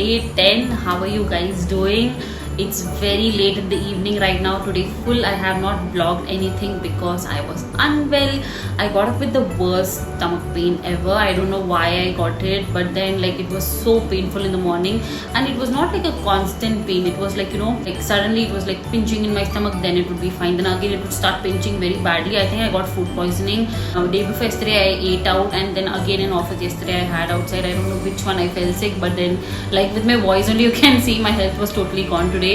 day 10. How are you guys doing? It's very late in the evening right now. Today full I have not vlogged anything because I was unwell. I got up with the worst stomach pain ever. I don't know why I got it, but then like it was so painful in the morning, and it was not like a constant pain. It was like, you know, like suddenly it was like pinching in my stomach, then it would be fine, then again it would start pinching very badly. I think I got food poisoning. Day before yesterday I ate out, and then again in office yesterday I had outside. I don't know which one I fell sick, but then like with my voice only you can see my health was totally gone today.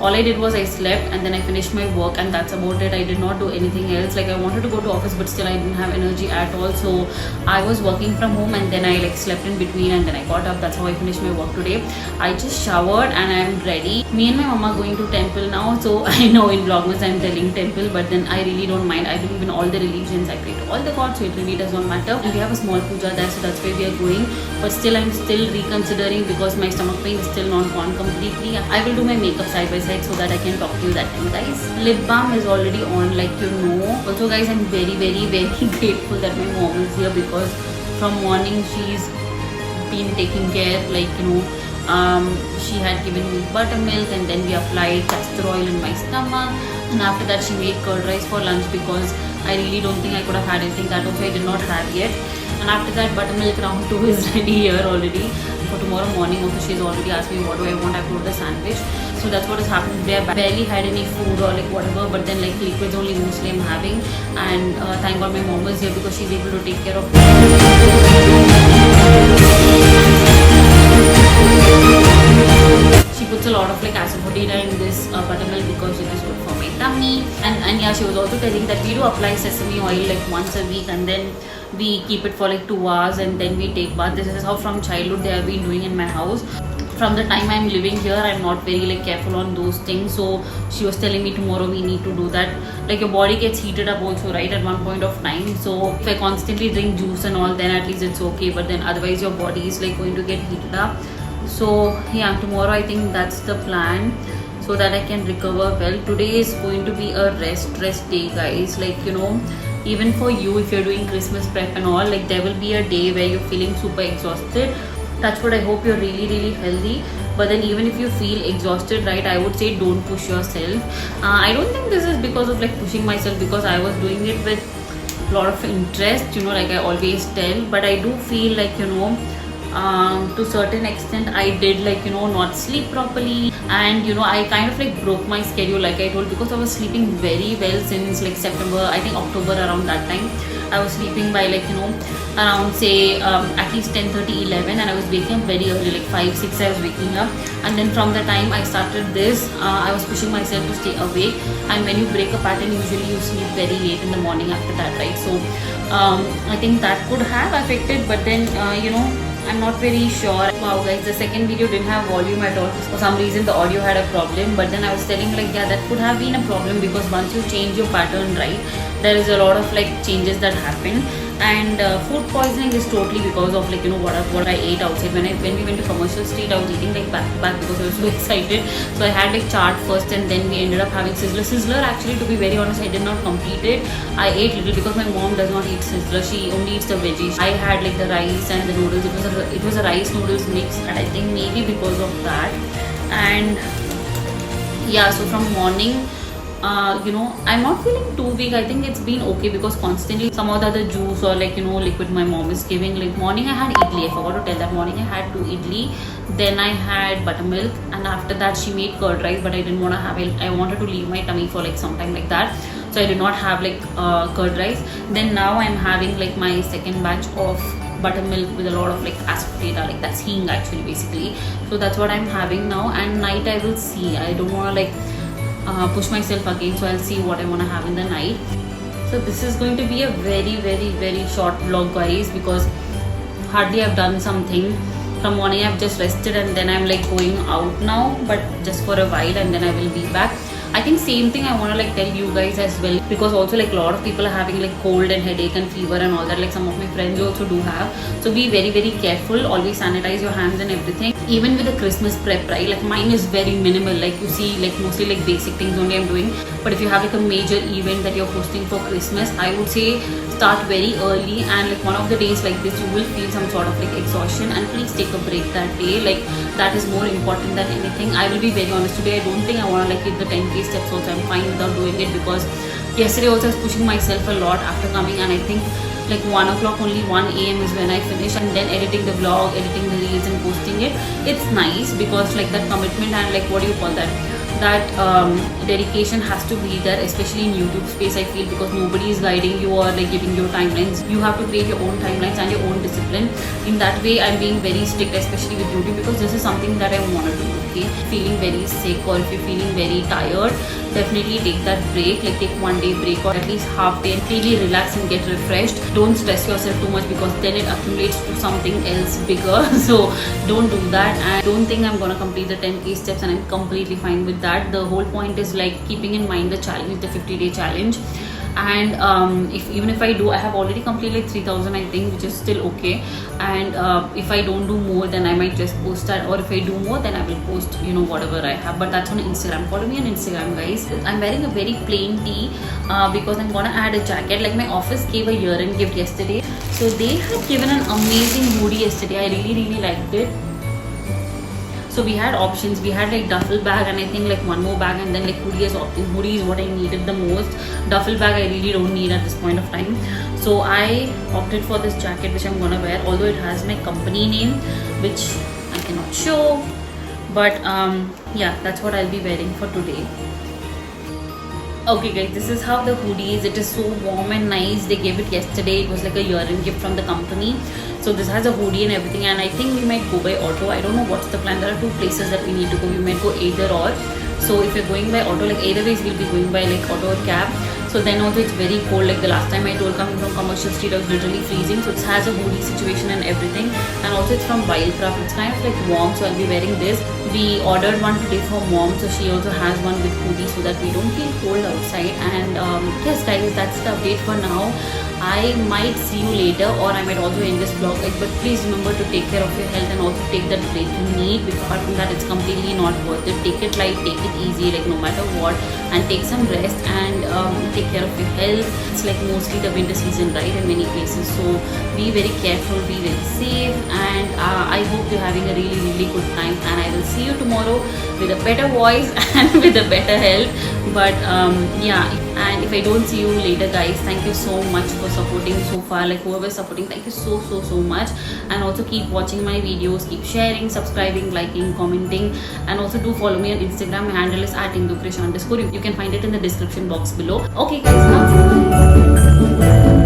All I did was I slept and then I finished my work, and that's about it. I did not do anything else. Like I wanted to go to office, but still I didn't have energy at all. So I was working from home, and then I like slept in between, and then I got up. That's how I finished my work today. I just showered and I am ready. Me and my mama are going to temple now. So I know in Vlogmas I'm telling temple, but then I really don't mind. I believe in all the religions. I pray to all the gods, so it really does not matter. And we have a small puja there, so that's where we are going. But still I'm still reconsidering because my stomach pain is still not gone completely. I will do my makeup side by side so that I can talk to you that time, guys. Lip balm is already on, like you know. Also guys, I'm very grateful that my mom is here, because from morning she's been taking care, like you know, she had given me buttermilk, and then we applied castor oil in my stomach, and after that she made curd rice for lunch because I really don't think I could have had anything. That also I did not have yet. And after that buttermilk round 2 is ready here already. For tomorrow morning also she's already asked me what do I want. I put the sandwich. So that's what is happening today. I barely had any food or like whatever, but then like liquids only mostly I'm having. And thank God my mom is here because she's able to take care of me. She puts a lot of like asafoetida in this buttermilk because it is good for my tummy. And yeah, she was also telling that we do apply sesame oil like once a week, and then we keep it for like 2 hours, and then we take bath. This is how from childhood they have been doing in my house. From the time I'm living here, I'm not very like careful on those things. So she was telling me tomorrow we need to do that. Like your body gets heated up also, right, at one point of time. So if I constantly drink juice and all, then at least it's okay. But then otherwise your body is like going to get heated up. So yeah, tomorrow I think that's the plan, so that I can recover well. Today is going to be a rest day, guys. Like you know, even for you, if you're doing Christmas prep and all, like there will be a day where you're feeling super exhausted. Touch wood, I hope you're really healthy. But then even if you feel exhausted, right, I would say don't push yourself. I don't think this is because of like pushing myself, because I was doing it with a lot of interest, you know, like I always tell. But I do feel like, you know, to certain extent I did like, you know, not sleep properly, and you know I kind of like broke my schedule, like I told, because I was sleeping very well since like September, I think October, around that time. I was sleeping by like, you know, around say at least 10:30, 11, and I was waking up very early, like 5, 6 I was waking up. And then from the time I started this, I was pushing myself to stay awake. And when you break a pattern, usually you sleep very late in the morning after that, right? So I think that could have affected, but then you know, I'm not very sure. Wow guys, the second video didn't have volume at all. For some reason the audio had a problem, but then I was telling like, yeah, that could have been a problem, because once you change your pattern, right, there is a lot of like changes that happen. And food poisoning is totally because of like, you know, what I ate outside. When we went to Commercial Street, I was eating like back to back because I was so excited. So I had like chaat first, and then we ended up having sizzler. Actually, to be very honest, I did not complete it. I ate little because my mom does not eat sizzler. She only eats the veggies. I had like the rice and the noodles. It was a rice noodles mix, and I think maybe because of that. And yeah, so from morning, you know, I'm not feeling too weak. I think it's been okay, because constantly some of the other juice or like, you know, liquid my mom is giving. Like morning I had idli. I forgot to tell that. Morning I had 2 idli. Then I had buttermilk, and after that she made curd rice, but I didn't want to have it. I wanted to leave my tummy for like some time like that, so I did not have like curd rice. Then now I'm having like my second batch of buttermilk with a lot of like asafoetida, like that's hing actually basically. So that's what I'm having now. And night I will see. I don't want to like push myself again, so I'll see what I want to have in the night. So this is going to be a very short vlog, guys, because hardly I've done something. From morning I've just rested, and then I'm like going out now, but just for a while, and then I will be back. I think same thing I want to like tell you guys as well, because also like a lot of people are having like cold and headache and fever and all that. Like some of my friends also do have. So be very very careful. Always sanitize your hands and everything. Even with the Christmas prep, right? Like mine is very minimal. Like you see, like mostly like basic things only I'm doing. But if you have like a major event that you're hosting for Christmas, I would say start very early, and like one of the days like this you will feel some sort of like exhaustion, and please take a break that day. Like that is more important than anything. I will be very honest today, I don't think I want to like hit the 10k steps also. I'm fine without doing it, because yesterday also I was pushing myself a lot after coming, and I think like 1 o'clock only, 1 a.m. is when I finish, and then editing the vlog, editing the reels and posting it. It's nice because like that commitment and like what do you call that, dedication has to be there, especially in YouTube space I feel, because nobody is guiding you or like giving you timelines. You have to create your own timelines and your own discipline. In that way I'm being very strict, especially with YouTube, because this is something that I want to do. Okay, feeling very sick or if you're feeling very tired, definitely take that break, like take 1 day break or at least half day, and really relax and get refreshed. Don't stress yourself too much, because then it accumulates to something else bigger. So don't do that, and don't think I'm gonna complete the 10k steps, and I'm completely fine with that. The whole point is like keeping in mind the challenge, the 50-day challenge. And even if I do, I have already completed like 3000 I think, which is still okay. And if I don't do more, then I might just post that, or if I do more, then I will post, you know, whatever I have. But that's on Instagram. Follow me on Instagram, guys. I'm wearing a very plain tee because I'm gonna add a jacket. Like my office gave a year-end gift yesterday, so they had given an amazing hoodie yesterday. I really liked it. So we had options. We had like duffel bag and I think like one more bag, and then like hoodie as option. Hoodie is what I needed the most. Duffel bag I really don't need at this point of time. So I opted for this jacket which I'm gonna wear, although it has my company name which I cannot show. But yeah, that's what I'll be wearing for today. Okay guys, this is how the hoodie is. It is so warm and nice. They gave it yesterday. It was like a year-end gift from the company. So this has a hoodie and everything, and I think we might go by auto. I don't know what's the plan. There are 2 places that we need to go. We might go either or. So if you're going by auto, like either ways we'll be going by like auto or cab. So then also it's very cold. Like the last time I told, coming from Commercial Street, I was literally freezing. So it has a hoodie situation and everything. And also it's from Wildcraft. It's kind of like warm, so I'll be wearing this. We ordered one today for mom, so she also has one with hoodie so that we don't feel cold outside. And yes guys, that's the update for now. I might see you later, or I might also end this vlog. Like, but please remember to take care of your health and also take that break you need. Because apart from that, it's completely not worth it. Take it light, take it easy, like no matter what, and take some rest and take care of your health. It's like mostly the winter season, right, in many places. So be very careful, be very safe, and I hope you're having a really good time. And I will see you tomorrow with a better voice and with a better health. But yeah, and if I don't see you later, guys, thank you so much for supporting so far. Like whoever is supporting, thank you so much. And also keep watching my videos, keep sharing, subscribing, liking, commenting, and also do follow me on Instagram. My handle is @indukrish_. You can find it in the description box below. Okay guys, bye.